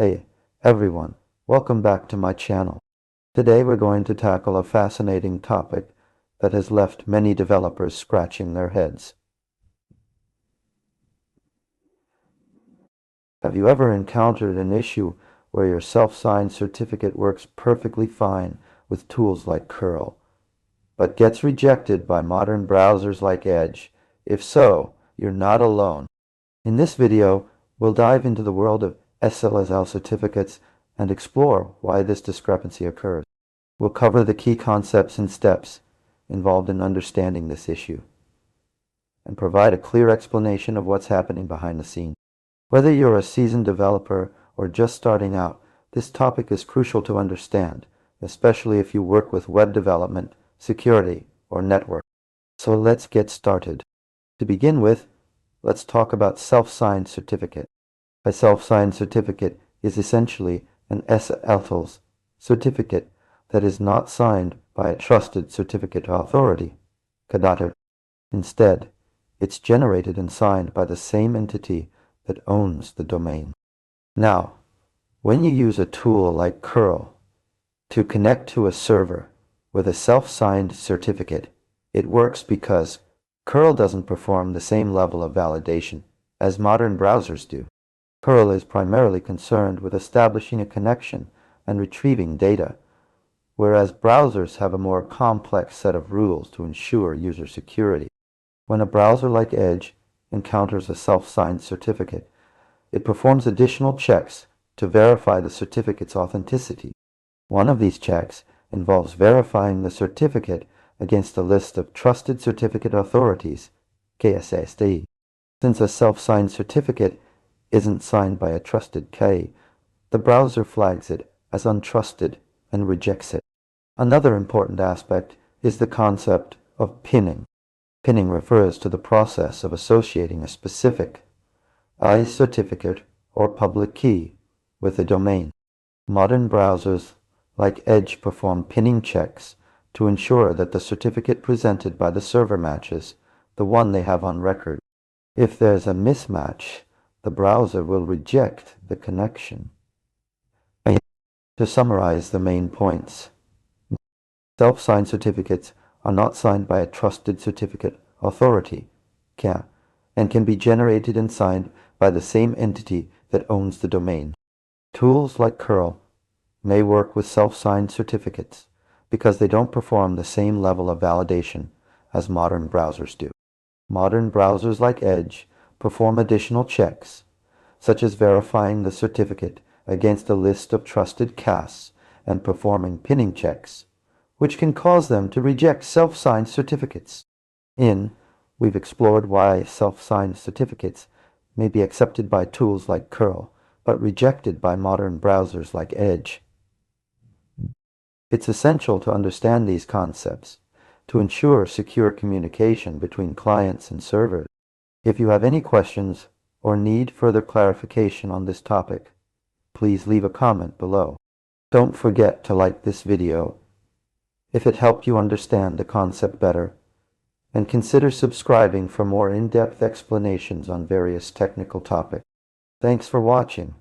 Hey everyone, welcome back to my channel. Today we're going to tackle a fascinating topic that has left many developers scratching their heads. Have you ever encountered an issue where your self-signed certificate works perfectly fine with tools like curl, but gets rejected by modern browsers like Edge? If so, you're not alone. In this video, we'll dive into the world of SSL certificates and explore why this discrepancy occurs. We'll cover the key concepts and steps involved in understanding this issue and provide a clear explanation of what's happening behind the scenes. Whether you're a seasoned developer or just starting out, this topic is crucial to understand, especially if you work with web development, security, or network. So let's get started. To begin with, let's talk about self-signed certificate. A self-signed certificate is essentially an SSL certificate that is not signed by a trusted certificate authority. Instead, it's generated and signed by the same entity that owns the domain. Now, when you use a tool like curl to connect to a server with a self-signed certificate, it works because curl doesn't perform the same level of validation as modern browsers do. Curl is primarily concerned with establishing a connection and retrieving data, whereas browsers have a more complex set of rules to ensure user security. When a browser like Edge encounters a self-signed certificate, it performs additional checks to verify the certificate's authenticity. One of these checks involves verifying the certificate against a list of trusted certificate authorities, KSSD. Since a self-signed certificate isn't signed by a trusted K, the browser flags it as untrusted and rejects it. Another important aspect is the concept of pinning. Pinning refers to the process of associating a specific certificate or public key with a domain. Modern browsers like Edge perform pinning checks to ensure that the certificate presented by the server matches the one they have on record. If there's a mismatch, the browser will reject the connection. To summarize the main points, self-signed certificates are not signed by a trusted certificate authority, and can be generated and signed by the same entity that owns the domain. Tools like curl may work with self-signed certificates because they don't perform the same level of validation as modern browsers do. Modern browsers like Edge perform additional checks, such as verifying the certificate against a list of trusted CAS and performing pinning checks, which can cause them to reject self-signed certificates. We've explored why self-signed certificates may be accepted by tools like curl, but rejected by modern browsers like Edge. It's essential to understand these concepts to ensure secure communication between clients and servers. If you have any questions or need further clarification on this topic, please leave a comment below. Don't forget to like this video if it helped you understand the concept better, and consider subscribing for more in-depth explanations on various technical topics. Thanks for watching.